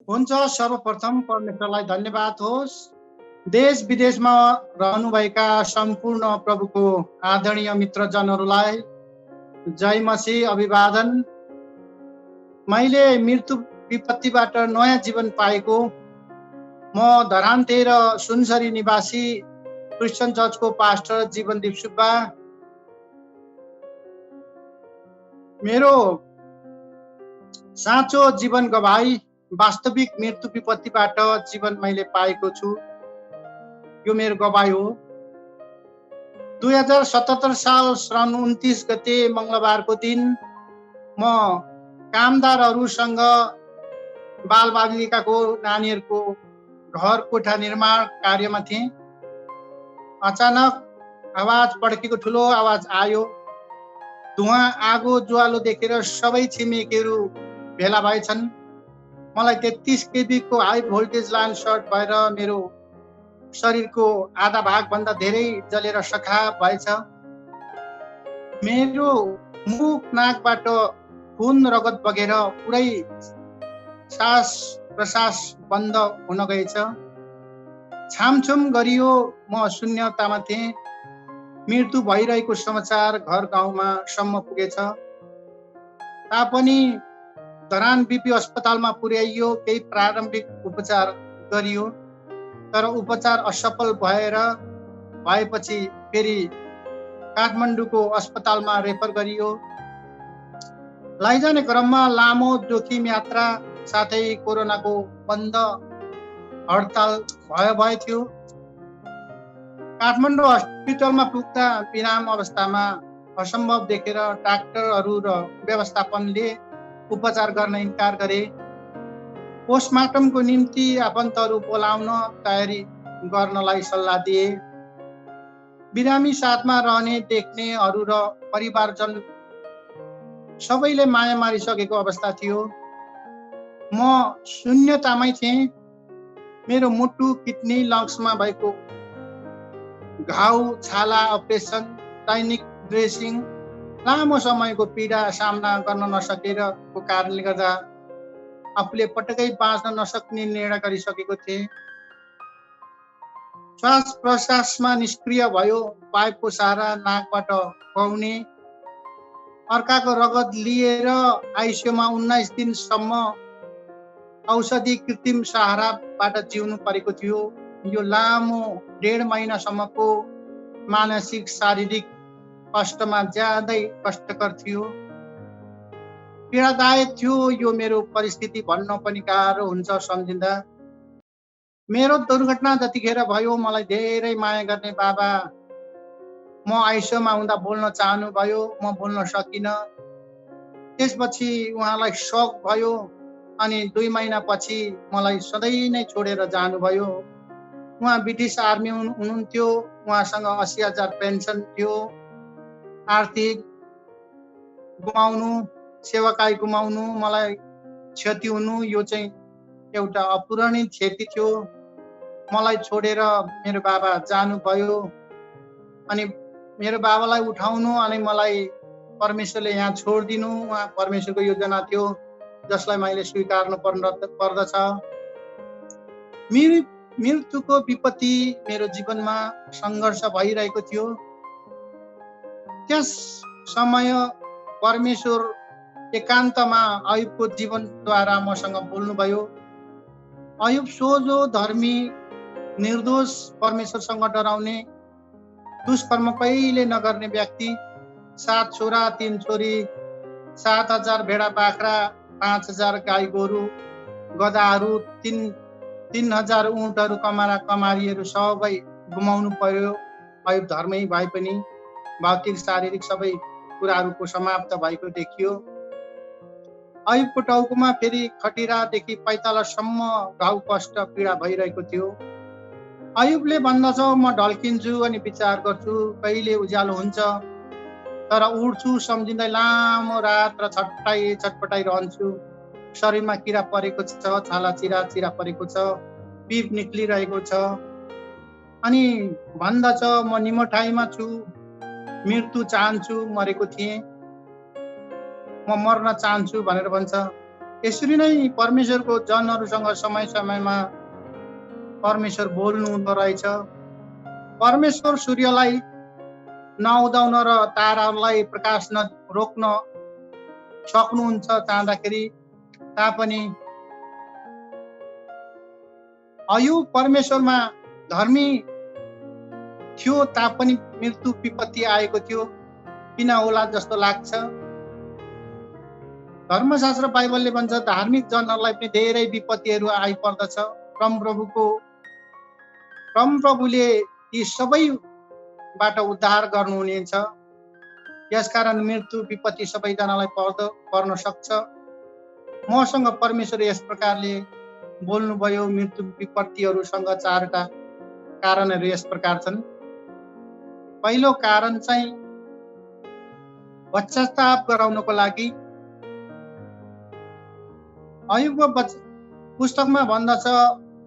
हुन्छ, सर्वप्रथम परमेश्वरलाई धन्यवाद होस्। देश विदेशमा रहनुभएका सम्पूर्ण प्रभुको आदरणीय मित्रजनहरूलाई जय मसीह अभिवादन। मैले मृत्यु विपत्तिबाट नयाँ जीवन पाएको म धरान्ते र सुनसरी निवासी क्रिस्चियन चर्चको पास्टर जीवनदीप सुब्बा। मेरो साँचो जीवन गवाई वास्तविक मृत्यु विपत्तिबाट जीवन मैले पाएको छु, यो मेरो गवाई हो। 2077 साल श्रावण 29 गते मङ्गलबारको दिन म कामदारहरूसँग बालबालिकाको नानीहरूको घर कोठा निर्माण कार्यमा थिएँ। अचानक आवाज पड्केको ठुलो आवाज आयो। धुवा आगो ज्वालो देखेर सबै छिमेकीहरू भेला भएछन्। मलाई 33 केबीको हाई भोल्टेज लाइन सर्ट भएर मेरो शरीरको आधा भागभन्दा धेरै जलेर सखा भएछ। मेरो मुख नाकबाट खुन रगत बगेर पुरै सास प्रश्वास बन्द हुन गएछ। छामछुम गरियो, म शून्यतामा थिएँ। मृत्यु भइरहेको समाचार घर गाउँमा सम्म पुगेछ। तापनि धरान बिपी अस्पतालमा पुर्याइयो। केही प्रारम्भिक उपचार गरियो, तर उपचार असफल भएपछि फेरि काठमाडौँको अस्पतालमा रेफर गरियो। लैजाने क्रममा लामो जोखिम यात्रा साथै कोरोनाको बन्द हडताल भए थियो। काठमाडौँ हस्पिटलमा पुग्दा विराम अवस्थामा असम्भव देखेर डाक्टरहरू र व्यवस्थापनले उपचार गर्न इन्कार गरे। पोस्टमार्टमको निम्ति आफन्तहरू बोलाउन तयारी गर्नलाई सल्लाह दिए। बिरामी साथमा रहने देख्नेहरू र परिवारजन सबैले माया मारिसकेको अवस्था थियो। म शून्यतामै थिएँ। मेरो मुटु किडनी लङ्समा भएको घाउ, छाला अपरेसन, दैनिक ड्रेसिङ, लामो समयको पीडा सामना गर्न नसकेरको कारणले गर्दा आफूले पटक्कै बाँच्न नसक्ने निर्णय गरिसकेको थिएँ। श्वास प्रश्वासमा निष्क्रिय भयो। पाइपको सहारा नाकबाट खुवाउने, अर्काको रगत लिएर आइसियुमा 19 दिनसम्म औषधि कृत्रिम सहाराबाट जिउनु परेको थियो। यो लामो 1.5 महिनासम्मको मानसिक शारीरिक कष्टमा ज्यादै कष्टकर थियो। पीडादायक थियो यो मेरो परिस्थिति भन्न पनि गाह्रो हुन्छ सम्झिँदा। मेरो दुर्घटना जतिखेर भयो मलाई धेरै माया गर्ने बाबा म आइसियुमा हुँदा बोल्न चाहनुभयो, म बोल्न सकिनँ। त्यसपछि उहाँलाई शक भयो अनि 2 महिनापछि मलाई सधैँ नै छोडेर जानुभयो। उहाँ ब्रिटिस आर्मी हुनुहुन्थ्यो, उहाँसँग 80,000 पेन्सन थियो। आर्थिक गुमाउनु, सेवाकाई गुमाउनु, मलाई क्षति हुनु यो चाहिँ एउटा अपूरणीय क्षति थियो। मलाई छोडेर मेरो बाबा जानुभयो अनि मेरो बाबालाई उठाउनु अनि मलाई परमेश्वरले यहाँ छोडिदिनु उहाँ परमेश्वरको योजना थियो जसलाई मैले स्वीकार्नु पर्दछ। मृत्युको विपत्ति मेरो जीवनमा सङ्घर्ष भइरहेको थियो। त्यस समय परमेश्वर एकान्तमा अयुबको जीवनद्वारा मसँग बोल्नुभयो। अयुब सोझो, धर्मी, निर्दोष, परमेश्वरसँग डराउने, दुष्कर्म कहिले नगर्ने व्यक्ति, 7 छोरा 3 छोरी, 7,000 भेडा बाख्रा, 5,000 गाई गोरु, गधाहरू, 3,000 ऊँटहरू, कमारा कमारीहरू सबै गुमाउनु पर्यो। अयुब धर्मै भए पनि भौतिक शारीरिक सबै कुराहरूको समाप्त भएको देखियो। अयुबको टाउकोमा फेरि खटिरादेखि पैतालासम्म घाउ कष्ट पीडा भइरहेको थियो। अयुबले भन्दछ म ढल्किन्छु अनि विचार गर्छु कहिले उज्यालो हुन्छ, तर उड्छु सम्झिँदै लामो रात र छटपटाइ रहन्छु। शरीरमा किरा परेको छ, छाला चिरा परेको छ, पिप निक्लिरहेको छ अनि भन्दछ म निमोठाइमा छु, मृत्यु चाहन्छु, मरेको थिएँ, म मर्न चाहन्छु भनेर भन्छ। यसरी नै परमेश्वरको जनहरूसँग समय समयमा परमेश्वर बोल्नु हुँदो रहेछ। परमेश्वर सूर्यलाई नउदाउन र ताराहरूलाई प्रकाश रोक्न सक्नुहुन्छ चाहँदाखेरि तापनि अयुब परमेश्वरमा धर्मी थियो तापनि मृत्यु विपत्ति आएको थियो। किन होला जस्तो लाग्छ। धर्मशास्त्र बाइबलले भन्छ धार्मिक जनहरूलाई पनि धेरै विपत्तिहरू आइपर्दछ। परमप्रभुले यी सबैबाट उद्धार गर्नुहुनेछ। यसकारण मृत्यु विपत्ति सबैजनालाई पर्न सक्छ। मसँग परमेश्वर यस प्रकारले बोल्नुभयो। मृत्यु विपत्तिहरूसँग 4टा कारणहरू यस प्रकार छन्। पहिलो कारण चाहिँ पश्चाताप गराउनको लागि। अयुबको पुस्तकमा भन्दछ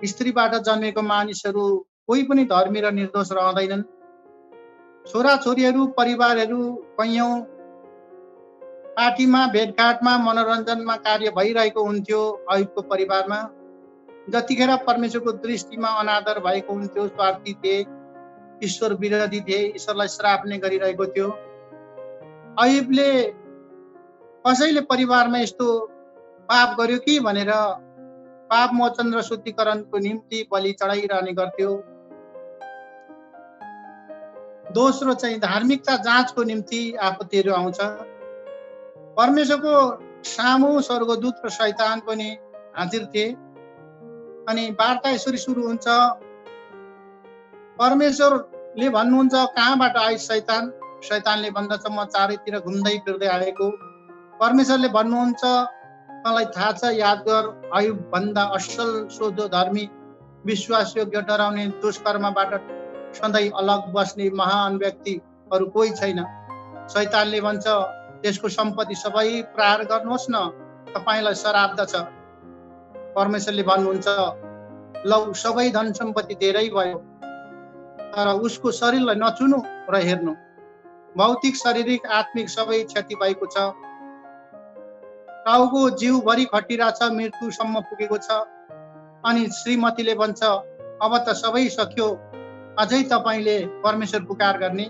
स्त्रीबाट जन्मेको मानिसहरू कोही पनि धर्मी र निर्दोष रहँदैनन्। छोराछोरीहरू, परिवारहरू कैयौं पार्टीमा, भेटघाटमा, मनोरञ्जनमा कार्य भइरहेको हुन्थ्यो। अयुबको परिवारमा जतिखेर परमेश्वरको दृष्टिमा अनादर भएको हुन्थ्यो, स्वार्थी थिए, ईश्वर विरोधी थिए, ईश्वरलाई श्राप्ने गरिरहेको थियो। अयुबले कसैले परिवारमा यस्तो पाप गर्यो कि भनेर पाप मोचन र शुद्धिकरणको निम्ति बलि चढाइरहने गर्थ्यो। दोस्रो चाहिँ धार्मिकता जाँचको निम्ति आपत्तिहरू आउँछ। परमेश्वरको सामु स्वर्गदूत र शैतान पनि हाजिर थिए अनि वार्ता यसरी सुरु हुन्छ। परमेश्वरले भन्नुहुन्छ कहाँबाट आए शैतान? शैतानले भन्दछ म चारैतिर घुम्दै फिर्दै आएको। परमेश्वरले भन्नुहुन्छ तँलाई थाहा छ, याद गर, अयुब भन्दा असल, सोझो, धर्मी, विश्वासयोग्य, डराउने, दुष्कर्मबाट सधैँ अलग बस्ने महान व्यक्तिहरू कोही छैन। शैतानले भन्छ त्यसको सम्पत्ति सबै प्रहार गर्नुहोस् न, तपाईँलाई श्राप छ। परमेश्वरले भन्नुहुन्छ लौ सबै धन सम्पत्ति धेरै भयो तर उसको शरीरलाई नचुनु र हेर्नु। भौतिक, शारीरिक, आत्मिक सबै क्षति भएको छ। टाउको जिउभरि खटिरा छ, मृत्युसम्म पुगेको छ। अनि श्रीमतीले भन्छ अब त सबै सक्यो, अझै तपाईँले परमेश्वर पुकार गर्ने?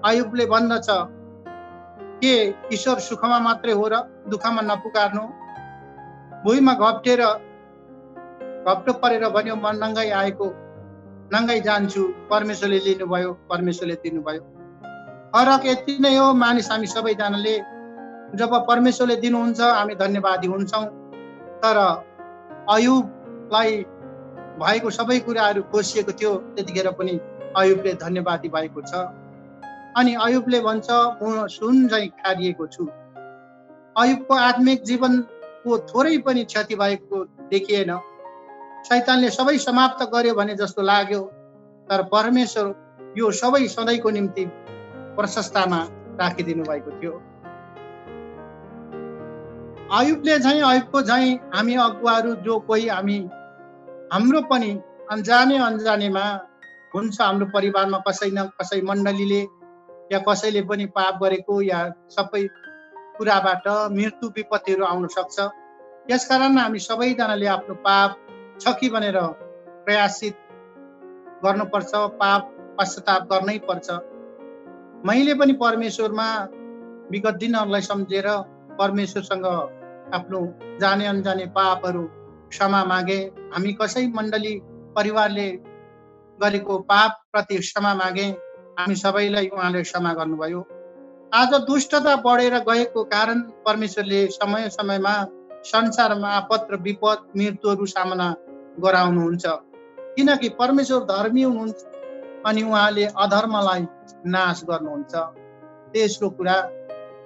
अयुबले भन्दछ के ईश्वर सुखमा मात्रै हो र दुःखमा नपुकार्नु? भुइँमा घप्टो परेर भन्यो म नङ्गाई आएको, नङ्गाई जान्छु, परमेश्वरले लिनुभयो, परमेश्वरले दिनुभयो। फरक यति नै हो, मानिस हामी सबैजनाले जब परमेश्वरले दिनुहुन्छ हामी धन्यवादी हुन्छौँ। तर अयुबलाई भएको सबै कुराहरू खोसिएको थियो, त्यतिखेर पनि अयुबले धन्यवादी भएको छ। अनि अयुबले भन्छ म सुन झैँ खारिएको छु। अयुबको आत्मिक जीवनको थोरै पनि क्षति भएको देखिएन। शैतानले सबै समाप्त गर्यो भने जस्तो लाग्यो, तर परमेश्वर यो सबै सधैँको निम्ति प्रशस्तामा राखिदिनु भएको थियो। अयुबको झैँ हामी अगुवाहरू जो कोही हाम्रो पनि अन्जानेमा हुन्छ, हाम्रो परिवारमा कसै न कसै मण्डलीले या कसैले पनि पाप गरेको या सबै कुराबाट मृत्यु विपत्तिहरू आउन सक्छ। यसकारण हामी सबैजनाले आफ्नो पाप छ कि भनेर प्रयासित गर्नुपर्छ, पाप पश्चाताप गर्नै पर्छ। मैले पनि परमेश्वरमा विगत दिनहरूलाई सम्झेर परमेश्वरसँग आफ्नो जाने अनजाने पापहरू क्षमा मागे। हामी कसै मण्डली परिवारले गरेको पाप प्रति क्षमा मागे। हामी सबैलाई उहाँले क्षमा गर्नुभयो। आज दुष्टता बढेर गएको कारण परमेश्वरले समय समयमा संसारमा आपद र विपद मृत्युहरू सामना गराउनुहुन्छ, किनकि परमेश्वर धर्मी हुनुहुन्छ अनि उहाँले अधर्मलाई नाश गर्नुहुन्छ। तेस्रो कुरा,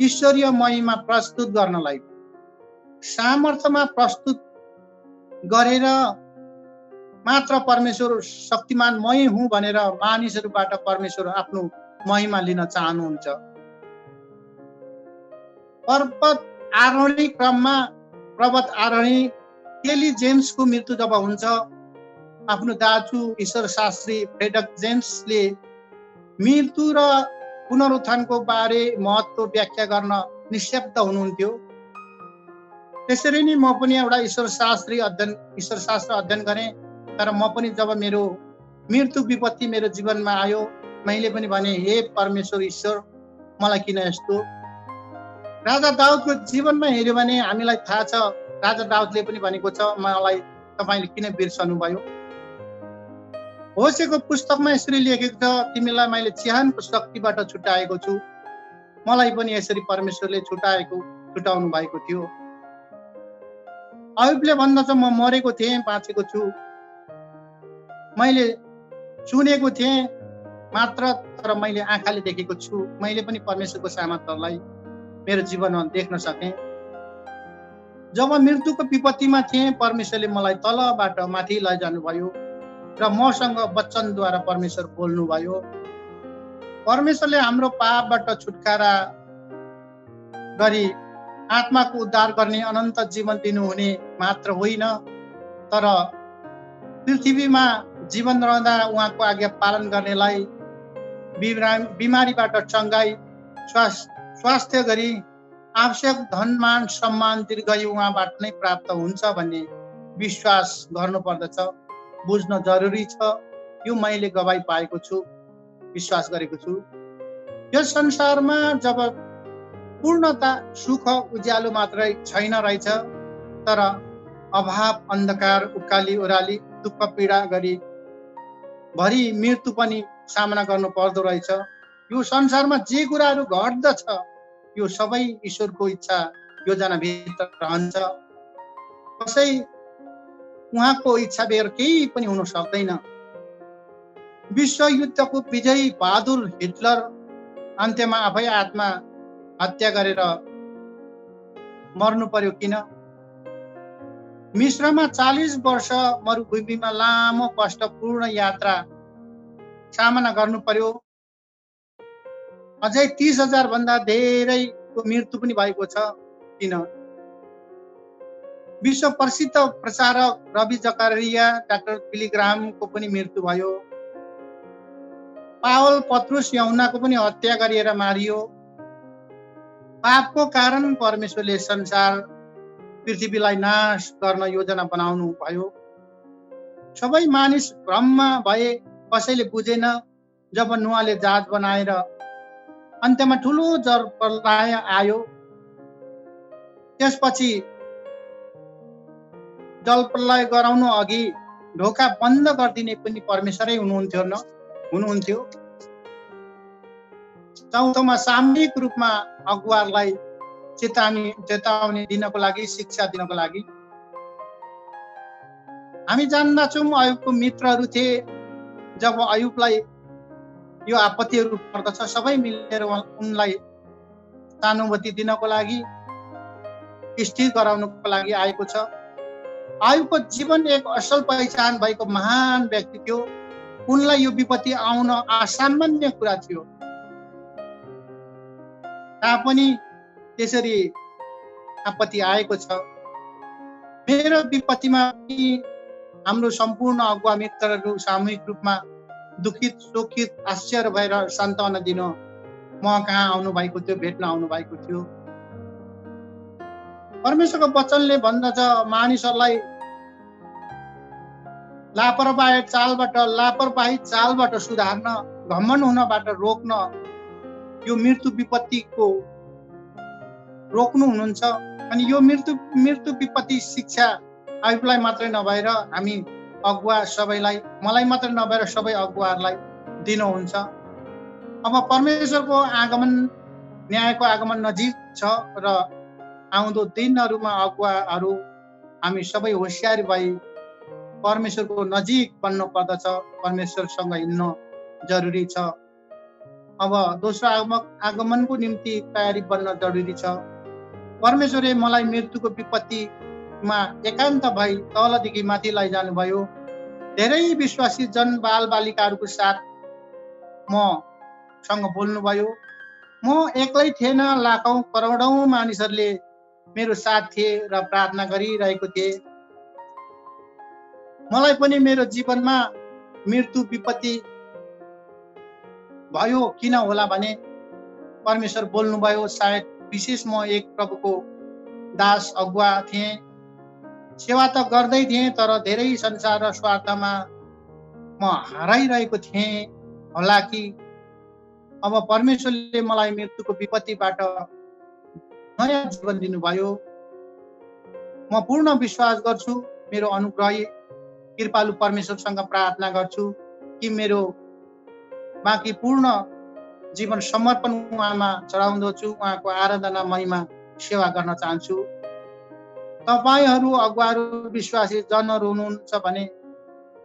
ईश्वरीय महिमा प्रस्तुत गर्नलाई सामर्थ्यमा प्रस्तुत गरेर मात्र परमेश्वर शक्तिमान मै हुँ भनेर मानिसहरूबाट परमेश्वर आफ्नो महिमा लिन चाहनुहुन्छ। पर्वत आरोहणी केली जेम्सको मृत्यु जब हुन्छ, आफ्नो दाजु ईश्वर शास्त्री फ्रेडरिक जेम्सले मृत्यु र पुनरुत्थानको बारे महत्त्व व्याख्या गर्न निशब्द हुनुहुन्थ्यो। त्यसरी नै म पनि एउटा ईश्वर शास्त्र अध्ययन गरेँ। तर म पनि जब मेरो मृत्यु विपत्ति मेरो जीवनमा आयो, मैले पनि भने हे परमेश्वर ईश्वर, मलाई किन यस्तो। राजा दाउदको जीवनमा हेऱ्यो भने हामीलाई थाहा छ, राजा दाउदले पनि भनेको छ मलाई तपाईँले किन बिर्सनु भयो। होसेको पुस्तकमा यसरी लेखेको छ, तिमीलाई मैले चिहानको शक्तिबाट छुटाएको छु। मलाई पनि यसरी परमेश्वरले छुटाउनु भएको थियो। अयुबले भन्दछ म मरेको थिएँ, बाँचेको छु। मैले सुनेको थिएँ मात्र, तर मैले आँखाले देखेको छु। मैले पनि परमेश्वरको सामर्थ्यलाई मेरो जीवनमा देख्न सकेँ। जब मृत्युको विपत्तिमा थिएँ, परमेश्वरले मलाई तलबाट माथि लैजानुभयो र मसँग वचनद्वारा परमेश्वर बोल्नुभयो। परमेश्वरले हाम्रो पापबाट छुटकारा गरी आत्माको उद्धार गर्ने अनन्त जीवन दिनुहुने मात्र होइन, तर पृथ्वीमा जीवन रहँदा उहाँको आज्ञा पालन गर्नेलाई बिमारीबाट चङ्गाई, स्वास्थ्य गरी आवश्यक धनमान सम्मान दीर्घायु उहाँबाट नै प्राप्त हुन्छ भन्ने विश्वास गर्नुपर्दछ, बुझ्न जरुरी छ। यो मैले गवाई पाएको छु, विश्वास गरेको छु। यस संसारमा जब पूर्णता सुख उज्यालो मात्रै छैन रहेछ, तर अभाव अन्धकार उकाली ओह्राली दुःख पीडा गरी भरि मृत्यु पनि सामना गर्नु पर्दो रहेछ। यो संसारमा जे कुराहरू घट्दछ यो सबै ईश्वरको इच्छा योजना भित्र रहन्छ। कसै उहाँको इच्छा बेर केही पनि हुन सक्दैन। विश्वयुद्धको विजयी बहादुर हिटलर अन्त्यमा आफै आत्मा हत्या गरेर मर्नु पर्यो किन? मिश्रमा 40 वर्ष मरुभूमिमा लामो कष्टपूर्ण यात्रा सामना गर्नु पर्यो। अझै 30,000 भन्दा धेरैको मृत्यु पनि भएको छ किन? विश्व प्रसिद्ध प्रचारक रवि जकारिया डाक्टर बिली ग्राहमको पनि मृत्यु भयो। पावल पत्रुस यूहन्नाको पनि हत्या गरिएर मारियो। पापको कारण परमेश्वरले संसार पृथ्वीलाई नाश गर्न योजना बनाउनु भयो। सबै मानिस भ्रममा भए, कसैले बुझेन। जब नुहाले जहाज बनाएर अन्त्यमा ठुलो जलप्रलय आयो, त्यसपछि जलप्रलय गराउनु अघि ढोका बन्द गरिदिने पनि परमेश्वरै हुनुहुन्थ्यो। चौथोमा सामूहिक रूपमा अगुवालाई चेतावनी दिनको लागि, शिक्षा दिनको लागि। हामी जान्दछौँ अयुबको मित्रहरू थिए। जब अयुबलाई यो आपत्तिहरू पर्दछ, सबै मिलेर उनलाई सहानुभूति दिनको लागि, स्थिर गराउनको लागि आएको छ। अयुबको जीवन एक असल पहिचान भएको महान व्यक्ति थियो। उनलाई यो विपत्ति आउन असामान्य कुरा थियो। तापनि त्यसरी आपत्ति आएको छ। मेरो विपत्तिमा हाम्रो सम्पूर्ण अगुवा मित्रहरू सामूहिक रूपमा दुखित, शोकित, आश्चर्य भएर सान्त्वना दिन म कहाँ आउनु भएको थियो, भेट्न आउनु भएको थियो। परमेश्वरको वचनले भन्दछ, मानिसहरूलाई लापरवाही चालबाट सुधार्न, घमण्ड हुनबाट रोक्न, यो मृत्यु विपत्तिको रोक्नु हुनुहुन्छ। अनि यो मृत्यु विपत्ति शिक्षा अयुबलाई मात्रै नभएर हामी अगुवा सबैलाई, मलाई मात्रै नभएर सबै अगुवाहरूलाई दिनुहुन्छ। अब परमेश्वरको आगमन, न्यायको आगमन नजिक छ र आउँदो दिनहरूमा अगुवाहरू हामी सबै होसियार भई परमेश्वरको नजिक बन्न पर्दछ। परमेश्वरसँग हिँड्न जरुरी छ। अब दोस्रो आगमनको निम्ति तयारी बन्न जरुरी छ। परमेश्वरले मलाई मृत्युको विपत्तिमा एकान्त भई तलदेखि माथि लैजानुभयो। धेरै विश्वासी जन बाल बालिकाहरूको साथ मसँग बोल्नुभयो। म एक्लै थिएन, लाखौं करोडौं मानिसहरूले मेरो साथ थिए र प्रार्थना गरिरहेको थिए। मलाई पनि मेरो जीवनमा मृत्यु विपत्ति भयो किन होला भने परमेश्वर बोल्नुभयो। सायद विशेष म एक प्रभुको दास अगुवा थिएँ, सेवा त गर्दै थिएँ, तर धेरै संसार र स्वार्थमा म हराइरहेको थिएँ होला कि। अब परमेश्वरले मलाई मृत्युको विपत्तिबाट नयाँ जीवन दिनुभयो। म पूर्ण विश्वास गर्छु, मेरो अनुग्रही कृपालु परमेश्वरसँग प्रार्थना गर्छु कि मेरो बाँकी पूर्ण जीवन समर्पण उहाँमा चढाउँदछु। उहाँको आराधना, महिमा, सेवा गर्न चाहन्छु। तपाईहरू अगुवाहरू, विश्वासी जनहरू हुनुहुन्छ भने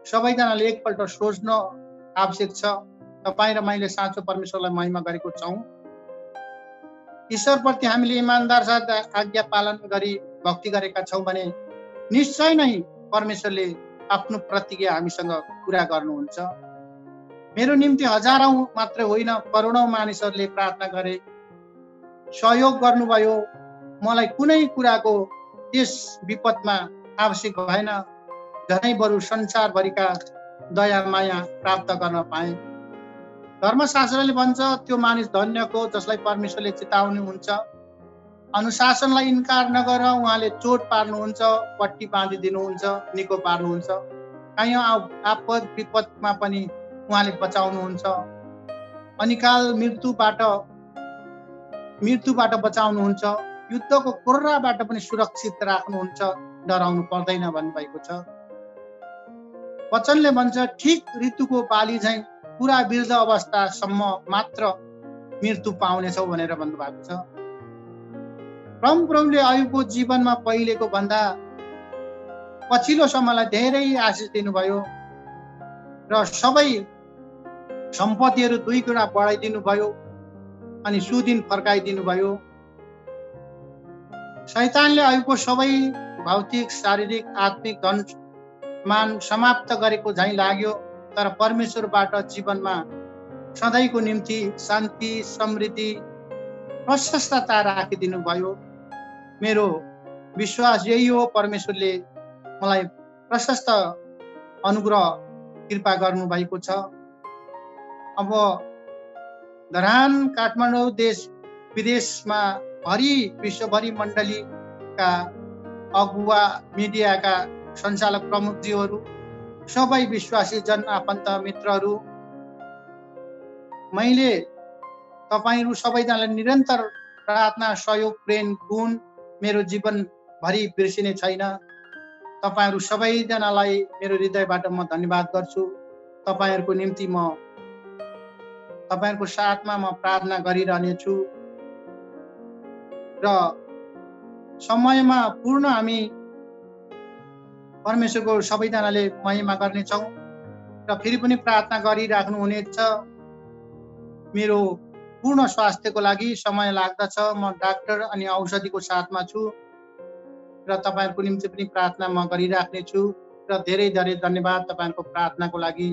सबैजनाले एकपल्ट सोच्न आवश्यक छ, तपाईँ र मैले साँचो परमेश्वरलाई महिमा गरेको छौँ? ईश्वरप्रति हामीले इमान्दार साथ आज्ञा पालन गरी भक्ति गरेका छौँ भने निश्चय नै परमेश्वरले आफ्नो प्रतिज्ञा हामीसँग पुरा गर्नुहुन्छ। मेरो निम्ति हजारौं मात्रै होइन, करोडौं मानिसहरूले प्रार्थना गरे, सहयोग गर्नुभयो। मलाई कुनै कुराको त्यस विपदमा आवश्यक भएन, झनै बरु संसारभरिका दया माया प्राप्त गर्न पाएँ। धर्मशास्त्रले भन्छ, त्यो मानिस धन्यको जसलाई परमेश्वरले चिताउनुहुन्छ। अनुशासनलाई इन्कार नगर, उहाँले चोट पार्नुहुन्छ, पट्टी बाँधिदिनुहुन्छ, निको पार्नुहुन्छ। कहीँ आपद विपदमा पनि उहाँले बचाउनुहुन्छ। अनिकाल मृत्युबाट बचाउनुहुन्छ। युद्धको कुर्राबाट पनि सुरक्षित राख्नुहुन्छ, डराउनु पर्दैन भन्नुभएको छ। वचनले भन्छ, ठिक ऋतुको बाली झैँ पुरा वृद्ध अवस्थासम्म मात्र मृत्यु पाउनेछौ भनेर भन्नुभएको छ। परमप्रभुले अयुबको जीवनमा पहिलेको भन्दा पछिल्लो समयलाई धेरै आशिष दिनुभयो र सबै सम्पत्तिहरू 2 गुणा बढाइदिनु भयो अनि सुदिन फर्काइदिनु भयो। शैतानले अयुबको सबै भौतिक, शारीरिक, आत्मिक धन मान समाप्त गरेको झैँ लाग्यो, तर परमेश्वरबाट जीवनमा सधैँको निम्ति शान्ति, समृद्धि, प्रशस्तता राखिदिनु भयो। मेरो विश्वास यही हो, परमेश्वरले मलाई प्रशस्त अनुग्रह कृपा गर्नु भएको छ। अब धरान, काठमाडौँ, देश विदेशमा विश्वभरि मण्डलीका अगुवा, मिडियाका सञ्चालक प्रमुखज्यूहरू, सबै विश्वासी जन, आफन्त, मित्रहरू, मैले तपाईहरू सबैजनालाई निरन्तर प्रार्थना, सहयोग, प्रेम, गुण मेरो जीवनभरि बिर्सिने छैन। तपाईहरू सबैजनालाई मेरो हृदयबाट म धन्यवाद गर्छु। तपाईहरूको निम्ति म तपाईँहरूको साथमा म प्रार्थना गरिरहनेछु र समयमा पूर्ण हामी परमेश्वरको सबैजनाले महिमा गर्नेछौँ र फेरि पनि प्रार्थना गरिराख्नु हुनेछ। मेरो पूर्ण स्वास्थ्यको लागि समय लाग्दछ। म डाक्टर अनि औषधिको साथमा छु र तपाईँहरूको निम्ति पनि प्रार्थना म गरिराख्नेछु र धेरै धेरै धन्यवाद तपाईँहरूको प्रार्थनाको लागि।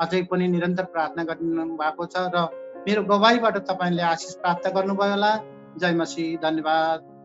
अझै पनि निरन्तर प्रार्थना गरिरहनु भएको छ र मेरो गवाहीबाट तपाईँले आशिष प्राप्त गर्नुभयो होला। जय मसीह। धन्यवाद।